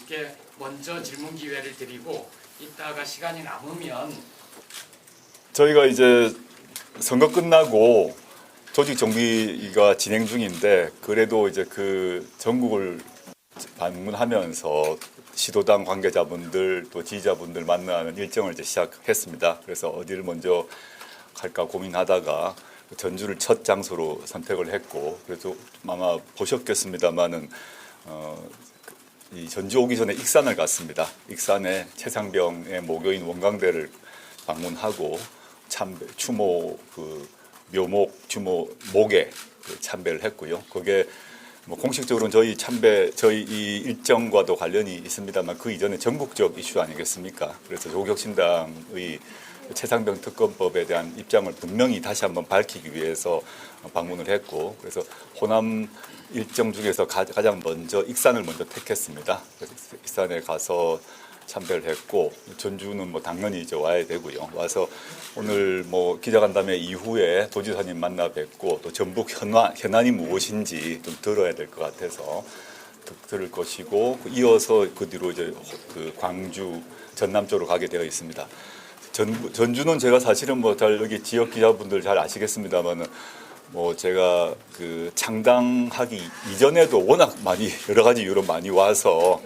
의원님께 먼저 질문 기회를 드리고 이따가 시간이 남으면 저희가 이제 선거 끝나고 조직 정비가 진행 중인데 그래도 이제 그 전국을 방문하면서 시도당 관계자분들 또 지지자분들 만나는 일정을 이제 시작했습니다. 그래서 어디를 먼저 갈까 고민하다가 전주를 첫 장소로 선택을 했고 그래서 아마 보셨겠습니다만은 이 전주 오기 전에 익산을 갔습니다. 익산에 최상병의 모교인 원광대를 방문하고 참배, 추모 묘목 추모 목에 참배를 했고요. 그게 뭐 공식적으로는 저희 이 일정과도 관련이 있습니다만 그 이전에 전국적 이슈 아니겠습니까? 그래서 조국혁신당의 최상병 특검법에 대한 입장을 분명히 다시 한번 밝히기 위해서 방문을 했고 그래서 호남 일정 중에서 가장 먼저 익산을 먼저 택했습니다. 그래서 익산에 가서 참배를 했고 전주는 뭐 당연히 이제 와야 되고요. 와서 오늘 뭐 기자간담회 이후에 도지사님 만나 뵙고 또 전북 현안이 무엇인지 좀 들어야 될 것 같아서 들을 것이고 이어서 그 뒤로 이제 그 광주 전남 쪽으로 가게 되어 있습니다. 전주는 제가 사실은 뭐 잘 여기 지역 기자분들 잘 아시겠습니다만은 뭐 제가 그 창당하기 이전에도 워낙 많이 여러 가지 이유로 많이 와서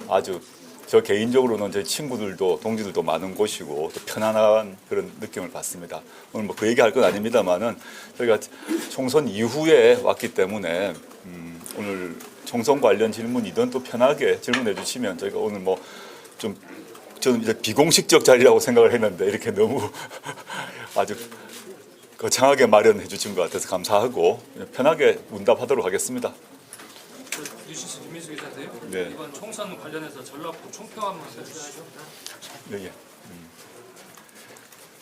아주 저 개인적으로는 제 친구들도 동지들도 많은 곳이고 또 편안한 그런 느낌을 받습니다. 오늘 뭐 그 얘기할 건 아닙니다만은 저희가 총선 이후에 왔기 때문에 오늘 총선 관련 질문이든 또 편하게 질문해 주시면 저희가 오늘 뭐 좀 저는 이제 비공식적 자리라고 생각을 했는데 이렇게 너무 아주 거창하게 마련해 주신 것 같아서 감사하고 편하게 문답하도록 하겠습니다. 뉴시스 김민수 기자인데요. 네. 이번 총선 관련해서 전라북도 총평 한번 해주시죠. 네.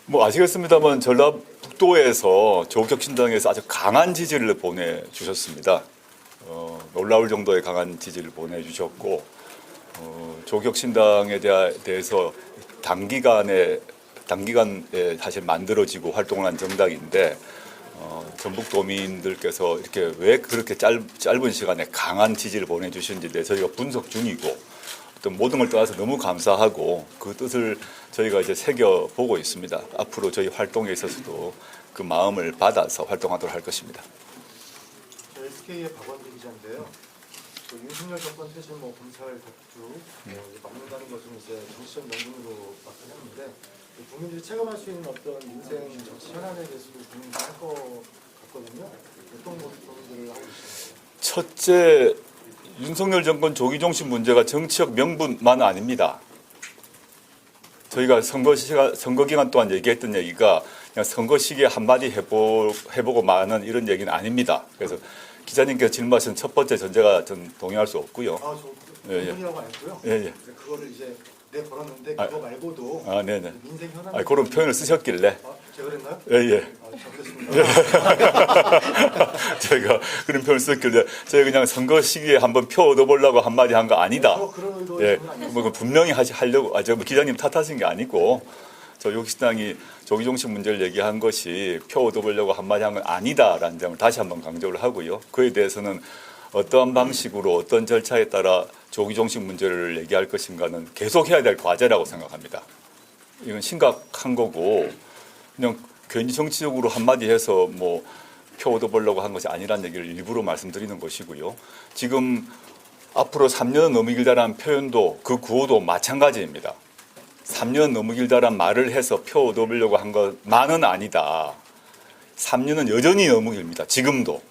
뭐 아시겠습니다만 전라북도에서 조국혁신당에서 아주 강한 지지를 보내주셨습니다. 놀라울 정도의 강한 지지를 보내주셨고 조국혁신당에 대해서 단기간에 사실 만들어지고 활동을 한 정당인데 전북도민들께서 이렇게 왜 그렇게 짧은 시간에 강한 지지를 보내주시는지에 저희가 분석 중이고 어떤 모든 걸 떠나서 너무 감사하고 그 뜻을 저희가 이제 새겨보고 있습니다. 앞으로 저희 활동에 있어서도 그 마음을 받아서 활동하도록 할 것입니다. SK의 박원기 기자인데요. 윤석열 정권 퇴진 검찰 독주 막는다는 것은 이제 정치적 명분으로 나타났는데 국민들이 체감할 수 있는 어떤 민생 정치 현안에 대해서도 국민들이 할 것 같거든요. 어떤 고민들을 하고 있습니다. 첫째, 윤석열 정권 조기 종식 문제가 정치적 명분만 아닙니다. 저희가 선거 기간 동안 얘기했던 얘기가 그냥 선거 시기에 한마디 해보고 마는 이런 얘기는 아닙니다. 그래서 기자님께서 질문하신 첫 번째 전제가 전 동의할 수 없고요. 명분이라고 안 했고요. 예. 그거를 이제 내걸었는데 그거 말고도 네네. 민생 현안 그런 표현을 쓰셨길래. 제가 그랬나요? 예. 잘못했습니다. 제가 그런 표현을 썼길래 저희 그냥 선거 시기에 한번 표 얻어보려고 한마디 한 거 아니다. 그런 의도 예, 뭐 분명히 하려고 저 기자님 탓하신 게 아니고 저 조국신당이 조기종식 문제를 얘기한 것이 표 얻어보려고 한마디 한 건 아니다라는 점을 다시 한번 강조를 하고요. 그에 대해서는 어떠한 방식으로 어떤 절차에 따라 조기종식 문제를 얘기할 것인가는 계속해야 될 과제라고 생각합니다. 이건 심각한 거고 그냥 괜히 정치적으로 한마디 해서 뭐 표 얻어보려고 한 것이 아니라는 얘기를 일부러 말씀드리는 것이고요. 지금 앞으로 3년은 너무 길다라는 표현도 그 구호도 마찬가지입니다. 3년 너무 길다란 말을 해서 표 얻어보려고 한 것만은 아니다. 3년은 여전히 너무 깁니다. 지금도.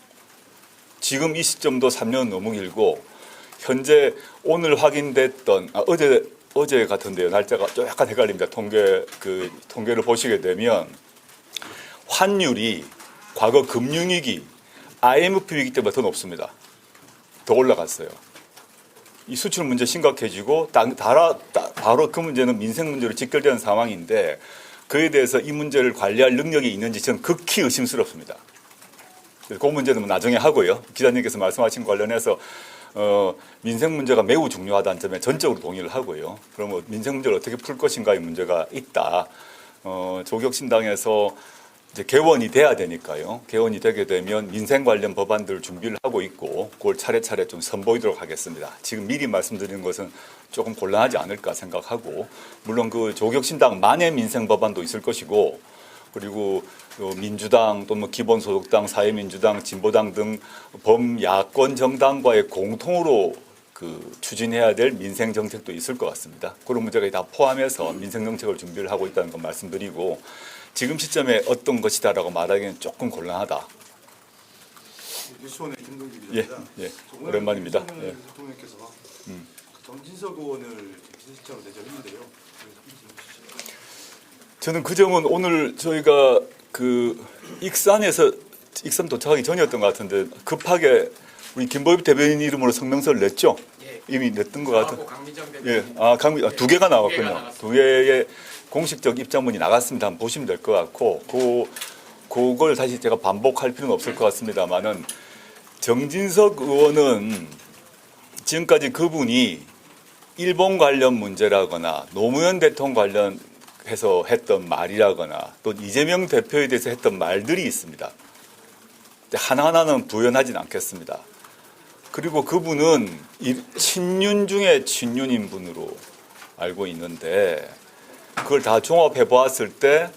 지금 이 시점도 3년은 너무 길고 현재 오늘 확인됐던 어제 같은데요. 날짜가 좀 약간 헷갈립니다. 통계를 보시게 되면 환율이 과거 금융위기 IMF 위기 때보다 더 높습니다. 더 올라갔어요. 이 수출 문제 심각해지고 바로 그 문제는 민생 문제로 직결되는 상황인데 그에 대해서 이 문제를 관리할 능력이 있는지 저는 극히 의심스럽습니다. 그 문제는 나중에 하고요. 기자님께서 말씀하신 관련해서 민생 문제가 매우 중요하다는 점에 전적으로 동의를 하고요. 그러면 민생 문제를 어떻게 풀 것인가의 문제가 있다. 조국혁신당에서 이제 개원이 돼야 되니까요. 개원이 되게 되면 민생 관련 법안들 준비를 하고 있고 그걸 차례차례 좀 선보이도록 하겠습니다. 지금 미리 말씀드리는 것은 조금 곤란하지 않을까 생각하고 물론 그 조국혁신당만의 민생 법안도 있을 것이고 그리고 민주당 또 뭐 기본소득당, 사회민주당, 진보당 등 범야권 정당과의 공통으로 그 추진해야 될 민생 정책도 있을 것 같습니다. 그런 문제가 다 포함해서 민생 정책을 준비를 하고 있다는 건 말씀드리고 지금 시점에 어떤 것이다라고 말하기는 조금 곤란하다. 뉴스원의 김동기 예, 기자입니다. 예, 오랜만입니다. 예. 대통령께서 정진석 의원을 비서실장으로 내정했는데요. 저는 그 점은 오늘 저희가 그 익산 도착하기 전이었던 것 같은데 급하게 우리 김보엽 대변인 이름으로 성명서를 냈죠. 예. 이미 냈던 것 같은. 하고 강미정 대표. 예, 두 개가 나왔군요. 나갔습니다. 두 개의 공식적 입장문이 나갔습니다. 한번 보시면 될 것 같고, 그걸 다시 제가 반복할 필요는 없을 것 같습니다만은 정진석 의원은 지금까지 그분이 일본 관련 문제라거나 노무현 대통령 관련해서 했던 말이라거나 또 이재명 대표에 대해서 했던 말들이 있습니다. 하나하나는 부연하진 않겠습니다. 그리고 그분은 친윤 중에 친윤인 분으로 알고 있는데 그걸 다 종합해 보았을 때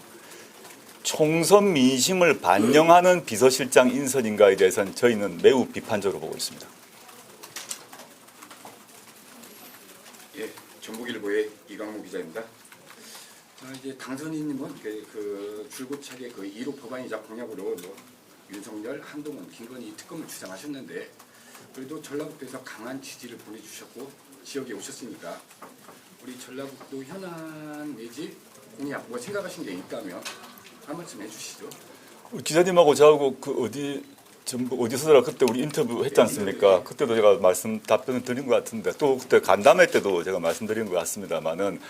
총선 민심을 반영하는 비서실장 인선인가에 대해서는 저희는 매우 비판적으로 보고 있습니다. 예, 전북일보의 이강무 기자입니다. 이제 당선인님은 그 줄곧차게 그 1호 법안이자 공약으로 뭐 윤석열, 한동훈, 김건희 특검을 주장하셨는데 그래도 전라북도에서 강한 지지를 보내주셨고 지역에 오셨으니까 우리 전라북도 현안 내지 공약 뭐 생각하신 게 있다면 한 말씀 해주시죠. 우리 기자님하고 저하고 그 어디서더라 그때 우리 인터뷰 했지 않습니까? 그때도 제가 답변을 드린 것 같은데 또 그때 간담회 때도 제가 말씀드린 것 같습니다만은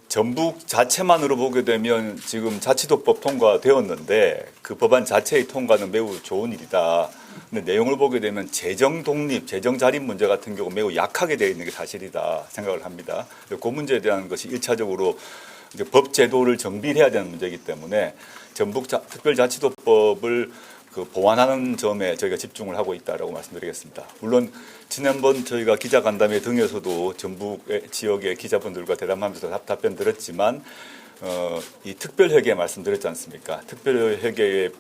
전북 자체만으로 보게 되면 지금 자치도법 통과되었는데 그 법안 자체의 통과는 매우 좋은 일이다. 근데 내용을 보게 되면 재정 독립, 재정 자립 문제 같은 경우 매우 약하게 되어 있는 게 사실이다 생각을 합니다. 그 문제에 대한 것이 1차적으로 이제 법 제도를 정비해야 되는 문제이기 때문에 전북 특별자치도법을 보완하는 점에 저희가 집중을 하고 있다라고 말씀드리겠습니다. 물론 지난번 저희가 기자간담회 등에서도 전북 지역의 기자분들과 대담하면서 답변 드렸지만 이 특별회계 말씀드렸지 않습니까? 특별회계의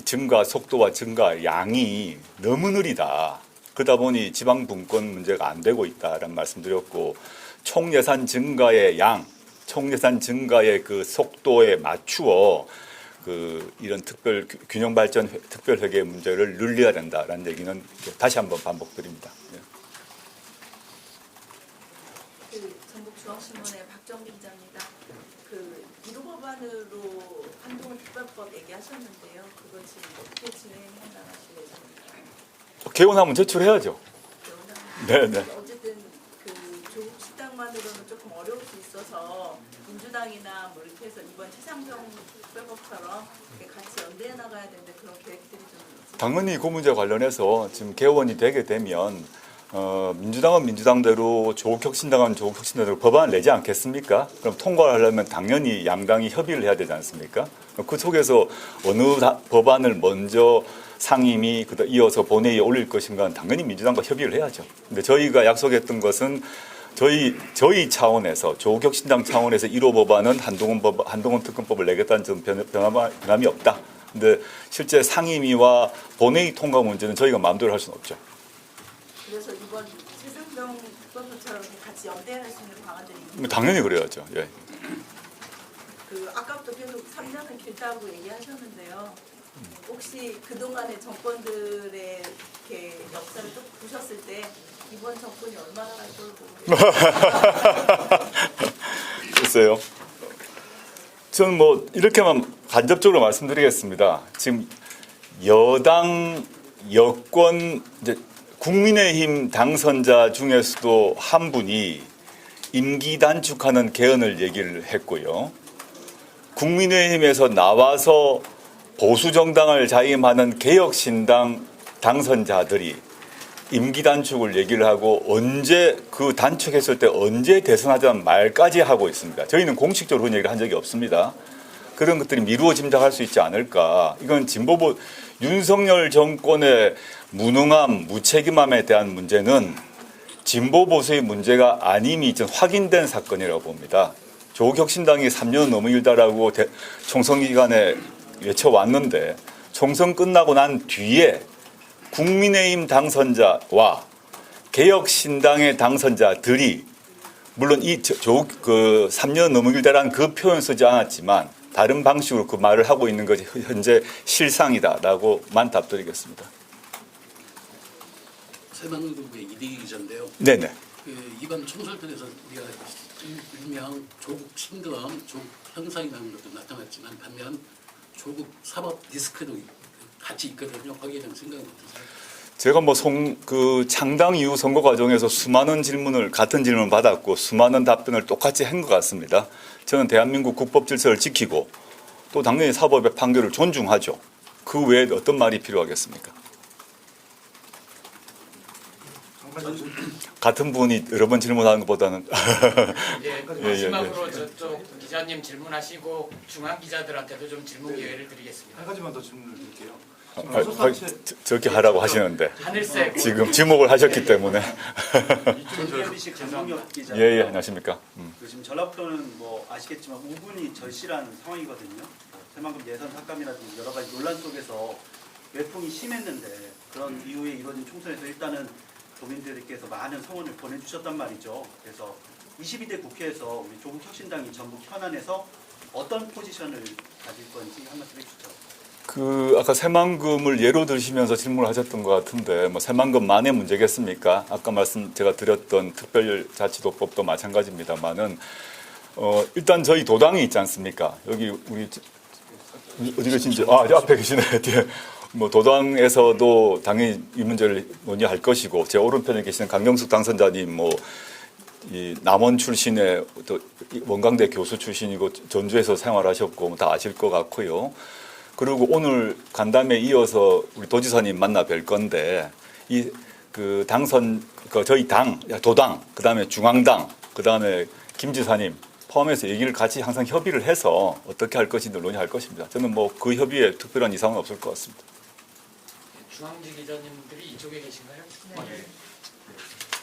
증가 속도와 증가 양이 너무 느리다. 그러다 보니 지방분권 문제가 안 되고 있다라는 말씀드렸고 총예산 증가의 총예산 증가의 그 속도에 맞추어 이런 균형 발전 특별회계 문제를 늘려야 된다라는 얘기는 다시 한번 반복드립니다. 예. 전북중앙신문의 박정미 기자입니다. 1호 법안으로 한동훈 특별법 얘기하셨는데요. 그거 지금 어떻게 진행해 나가실 예정입니까? 개원하면 제출해야죠. 네네. 어쨌든 조국 식당만으로는 조금 어려울 수 있어서 민주당이나 뭐 이렇게 해서 이번 최상병 특별법처럼 같이 연대해 나가야 되는데 그런 계획들이 좀 있을까요? 당연히 그 문제 관련해서 지금 개원이 되게 되면 민주당은 민주당대로 조국혁신당은 조국혁신당대로 법안을 내지 않겠습니까? 그럼 통과를 하려면 당연히 양당이 협의를 해야 되지 않습니까? 그 속에서 어느 법안을 먼저 상임위 이어서 본회의에 올릴 것인가는 당연히 민주당과 협의를 해야죠. 근데 저희가 약속했던 것은 저희 차원에서 조국혁신당 차원에서 1호 법안은 한동훈 특검법을 내겠다는 점 변함이 없다. 근데 실제 상임위와 본회의 통과 문제는 저희가 마음대로 할 수는 없죠. 그래서 이번 최상병 특별법처럼 같이 연대할 수 있는 방안들이 있나요? 당연히 그래야죠. 예. 아까부터 계속 3년은 길다고 얘기하셨는데요. 혹시 그동안의 정권들의 이렇게 역사를 쭉 보셨을 때 이번 정권이 얼마나 갈 걸로 보고 글쎄요. 저는 뭐 이렇게만 간접적으로 말씀드리겠습니다. 지금 여권 이제 국민의힘 당선자 중에서도 한 분이 임기 단축하는 개헌을 얘기를 했고요. 국민의힘에서 나와서 보수 정당을 자임하는 개혁신당 당선자들이 임기 단축을 얘기를 하고 언제 그 단축했을 때 언제 대선하자는 말까지 하고 있습니다. 저희는 공식적으로 그런 얘기를 한 적이 없습니다. 그런 것들이 미루어 짐작할 수 있지 않을까. 이건 진보보 윤석열 정권의 무능함, 무책임함에 대한 문제는 진보 보수의 문제가 아님이 좀 확인된 사건이라고 봅니다. 조국 혁신당이 3년 너무 길다라고 총선 기간에 외쳐왔는데 총선 끝나고 난 뒤에 국민의힘 당선자와 개혁신당의 당선자들이 물론 이 조국 3년 너무 길다라는 그 표현 쓰지 않았지만 다른 방식으로 그 말을 하고 있는 것이 현재 실상이다라고만 답드리겠습니다. 새만금의 이대기 기자인데요. 네네. 이번 총선전에서 우리가 일명 조국 신강, 조국 현상이라는 것도 나타났지만 반면 조국 사법 리스크도 같이 있거든요. 거기에 대한 생각은 어떠세요? 제가 창당 이후 선거 과정에서 수많은 같은 질문을 받았고 수많은 답변을 똑같이 한 것 같습니다. 저는 대한민국 국법 질서를 지키고 또 당연히 사법의 판결을 존중하죠. 그 외에 어떤 말이 필요하겠습니까? 같은 분이 여러 번 질문하는 것보다는 이제 마지막으로 저쪽 기자님 질문하시고 중앙 기자들한테도 좀 질문 기회를 드리겠습니다. 한 가지만 더 질문을 드릴게요. 저렇게 하라고 하시는데 하늘색 지금 지목을 하셨기 때문에 전기협의식 강동혁 기자. 예, 안녕하십니까. 지금 전라북도는 뭐 아시겠지만 우분이 절실한 상황이거든요. 새만금 예산 삭감이라든지 여러 가지 논란 속에서 외풍이 심했는데 그런 이후에 이루어진 총선에서 일단은 도민들께서 많은 성원을 보내주셨단 말이죠. 그래서 22대 국회에서 우리 조국 혁신당이 전북 현안에서 어떤 포지션을 가질 건지 한 말씀 해주시죠. 아까 새만금을 예로 들시면서 질문을 하셨던 것 같은데 새만금만의 문제겠습니까? 아까 제가 드렸던 특별자치도법도 마찬가지입니다만은 일단 저희 도당이 있지 않습니까? 여기 우리 어디 계신지 앞에 계시네. 도당에서도 당연히 이 문제를 논의할 것이고 제 오른편에 계시는 강경숙 당선자님 이 남원 출신의 또 원광대 교수 출신이고 전주에서 생활하셨고 다 아실 것 같고요. 그리고 오늘 간담회에 이어서 우리 도지사님 만나 뵐 건데 저희 도당, 그다음에 중앙당, 그다음에 김 지사님 포함해서 얘기를 같이 항상 협의를 해서 어떻게 할 것인지 논의할 것입니다. 저는 그 협의에 특별한 이상은 없을 것 같습니다. 중앙지 기자님들이 이쪽에 계신가요? 네.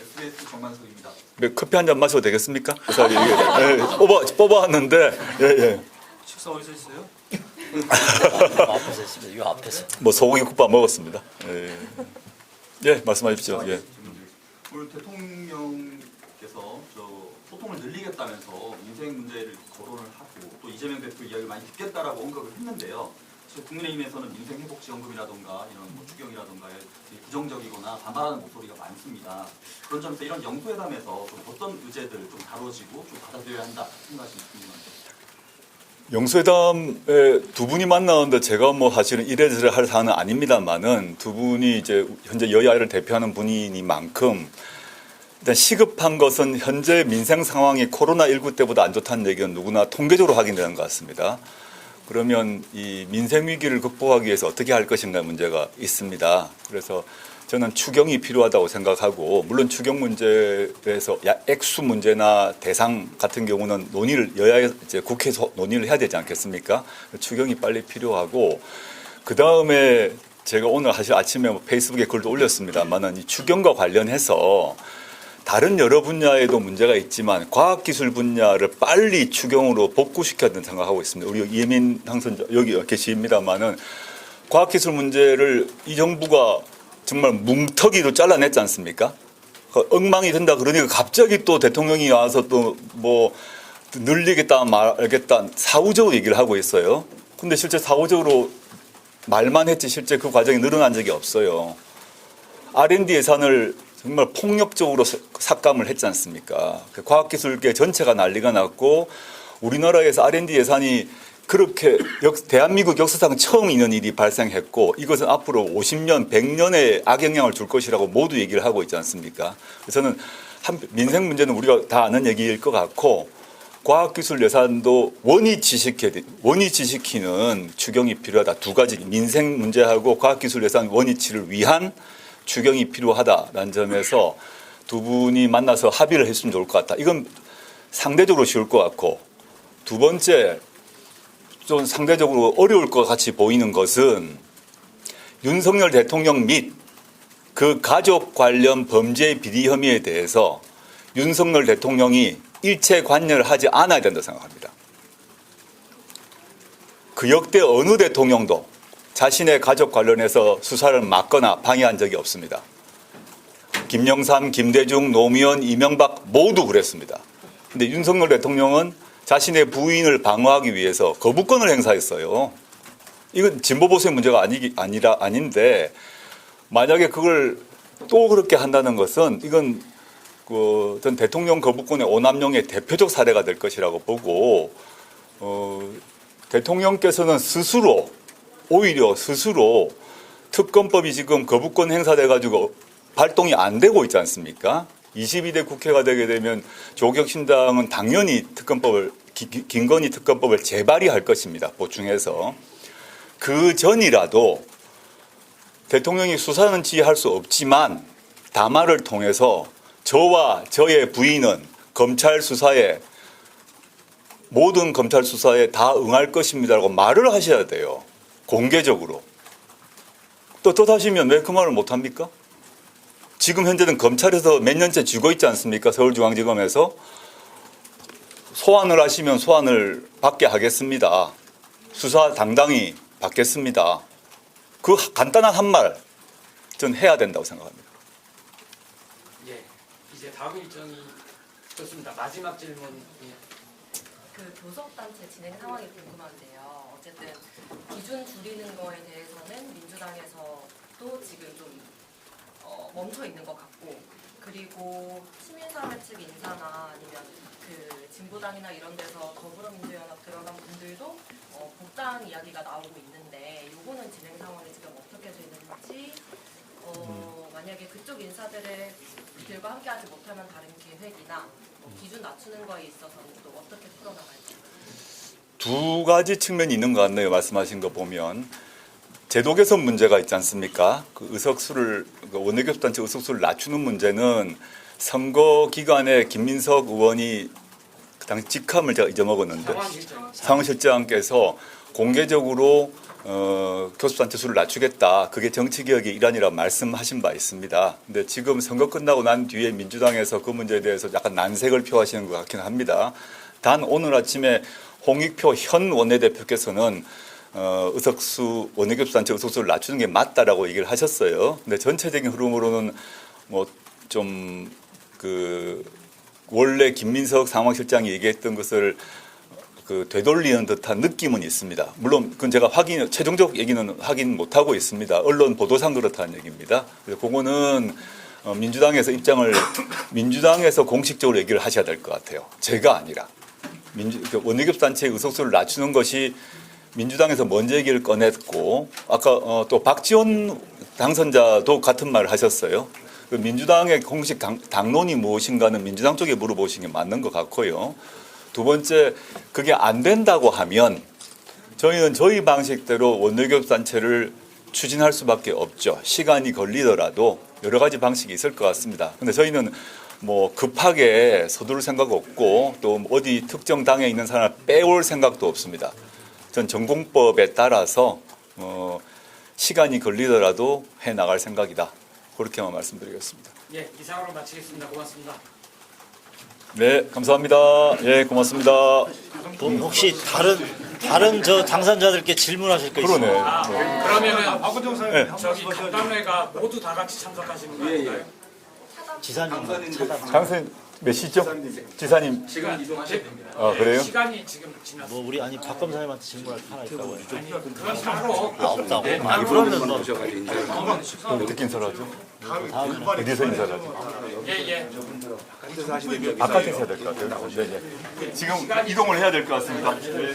SBS 정만석입니다. 커피 한 잔 마셔도 되겠습니까? 뽑아왔는데 예. 식사 어디서 했어요? 앞에서 했습니다. 이 앞에서. 소고기 국밥 먹었습니다. 예, 말씀하십시오. 예. 오늘 대통령께서 소통을 늘리겠다면서 민생 문제를 거론을 하고 또 이재명 대표 이야기를 많이 듣겠다라고 언급을 했는데요. 국민의힘에서는 민생회복지원금이라든가 이런 추경이라든가 부정적이거나 반발하는 목소리가 많습니다. 그런 점에서 이런 영수회담에서 좀 어떤 의제들 좀 다뤄지고 좀 받아들여야 한다 생각하시는 분입니다. 영수회담에 두 분이 만나는데 제가 사실은 이래저래 할 사안은 아닙니다만은 두 분이 이제 현재 여야를 대표하는 분이니만큼 일단 시급한 것은 현재 민생 상황이 코로나19 때보다 안 좋다는 얘기는 누구나 통계적으로 확인되는 것 같습니다. 그러면 이 민생 위기를 극복하기 위해서 어떻게 할 것인가 문제가 있습니다. 그래서 저는 추경이 필요하다고 생각하고 물론 추경 문제에서 액수 문제나 대상 같은 경우는 국회에서 논의를 해야 되지 않겠습니까? 추경이 빨리 필요하고 그 다음에 제가 오늘 사실 아침에 페이스북에 글도 올렸습니다만은 이 추경과 관련해서 다른 여러 분야에도 문제가 있지만 과학기술 분야를 빨리 추경으로 복구시켜야 된다고 생각하고 있습니다. 우리 이혜민 당선자 여기 계십니다만은 과학기술 문제를 이 정부가 정말 뭉터기로 잘라냈지 않습니까? 엉망이 된다 그러니까 갑자기 또 대통령이 와서 또 늘리겠다 말겠다 사후적으로 얘기를 하고 있어요. 근데 실제 사후적으로 말만 했지 실제 그 과정이 늘어난 적이 없어요. R&D 예산을 정말 폭력적으로 삭감을 했지 않습니까? 과학기술계 전체가 난리가 났고 우리나라에서 R&D 예산이 그렇게 대한민국 역사상 처음 있는 일이 발생했고 이것은 앞으로 50년, 100년의 악영향을 줄 것이라고 모두 얘기를 하고 있지 않습니까? 그래서 저는 민생 문제는 우리가 다 아는 얘기일 것 같고 과학기술 예산도 원위치시키는 추경이 필요하다. 두 가지 민생 문제하고 과학기술 예산 원위치를 위한 추경이 필요하다라는 점에서 두 분이 만나서 합의를 했으면 좋을 것 같다. 이건 상대적으로 쉬울 것 같고 두 번째 좀 상대적으로 어려울 것 같이 보이는 것은 윤석열 대통령 및 그 가족 관련 범죄 비리 혐의에 대해서 윤석열 대통령이 일체 관여를 하지 않아야 된다고 생각합니다. 그 역대 어느 대통령도 자신의 가족 관련해서 수사를 막거나 방해한 적이 없습니다. 김영삼, 김대중, 노무현, 이명박 모두 그랬습니다. 근데 윤석열 대통령은 자신의 부인을 방어하기 위해서 거부권을 행사했어요. 이건 진보보수의 문제가 아닌데 만약에 그걸 또 그렇게 한다는 것은 이건 전 대통령 거부권의 오남용의 대표적 사례가 될 것이라고 보고 대통령께서는 오히려 스스로 특검법이 지금 거부권 행사돼 가지고 발동이 안 되고 있지 않습니까? 22대 국회가 되게 되면 조국혁신당은 당연히 김건희 특검법을 재발의할 것입니다. 보충해서. 그 전이라도 대통령이 수사는 지휘할 수 없지만 담화를 통해서 저와 저의 부인은 모든 검찰 수사에 다 응할 것입니다라고 말을 하셔야 돼요. 공개적으로. 떳떳하시면 왜 그 말을 못합니까? 지금 현재는 검찰에서 몇 년째 쥐고 있지 않습니까? 서울중앙지검에서. 소환을 하시면 소환을 받게 하겠습니다. 수사 당당히 받겠습니다. 그 간단한 한 말 전 해야 된다고 생각합니다. 예, 이제 다음 일정이 좋습니다. 마지막 질문. 예. 그 교섭단체 진행 상황이 궁금한데요. 어쨌든 기준 줄이는 거에 대해서는 민주당에서도 지금 좀 멈춰 있는 것 같고, 그리고 시민사회 측 인사나 아니면 그 진보당이나 이런 데서 더불어민주연합 들어간 분들도 복당 이야기가 나오고 있는데, 요거는 진행 상황이 지금 어떻게 되는지, 만약에 그쪽 인사들과 함께하지 못하면 다른 계획이나 기준 낮추는 거에 있어서는 또 어떻게 풀어나갈지. 두 가지 측면이 있는 것 같네요. 말씀하신 거 보면. 제도 개선 문제가 있지 않습니까? 그 원내교섭단체 의석수를 낮추는 문제는 선거 기간에 김민석 의원이 그 당시 직함을 제가 잊어먹었는데 상황실장께서 공개적으로 교섭단체 수를 낮추겠다. 그게 정치개혁의 일환이라고 말씀하신 바 있습니다. 근데 지금 선거 끝나고 난 뒤에 민주당에서 그 문제에 대해서 약간 난색을 표하시는 것 같긴 합니다. 단 오늘 아침에 홍익표 현 원내대표께서는 원내교섭단체 의석수를 낮추는 게 맞다라고 얘기를 하셨어요. 근데 전체적인 흐름으로는 원래 김민석 상황실장이 얘기했던 것을 되돌리는 듯한 느낌은 있습니다. 물론 그건 제가 최종적 얘기는 확인 못하고 있습니다. 언론 보도상 그렇다는 얘기입니다. 그래서 그거는 민주당에서 공식적으로 얘기를 하셔야 될 것 같아요. 제가 아니라. 원내교섭단체의 의석수를 낮추는 것이 민주당에서 먼저 얘기를 꺼냈고, 아까 또 박지원 당선자도 같은 말을 하셨어요. 민주당의 공식 당론이 무엇인가는 민주당 쪽에 물어보시는 게 맞는 것 같고요. 두 번째, 그게 안 된다고 하면 저희는 저희 방식대로 원내교섭단체를 추진할 수밖에 없죠. 시간이 걸리더라도 여러 가지 방식이 있을 것 같습니다. 근데 저희는 급하게 서두를 생각 없고 또 어디 특정 당에 있는 사람을 빼올 생각도 없습니다. 전 전공법에 따라서 시간이 걸리더라도 해나갈 생각이다. 그렇게만 말씀드리겠습니다. 예, 이상으로 마치겠습니다. 고맙습니다. 네, 감사합니다. 예, 고맙습니다. 혹시 다른 저 당선자들께 질문하실 거 있어요? 그러네. 그러면은 저기 간담회가 모두 다 같이 참석하시는 거 아닌가요? 지사님 차단. 장선 몇 시죠? 지사님. 시간 이동하셔야 됩니다. 아, 그래요? 시간이 지금 지났습니다. 우리 박 검사님한테 질문할 게 하나 있다고요. 그건 따로 없다고? 그러면 뭐 어떻게 인사를 하죠? 어디서 인사를 하죠? 예. 바깥에서 해야 될 것 같아요. 네. 지금 이동을 해야 될 것 같습니다. 네.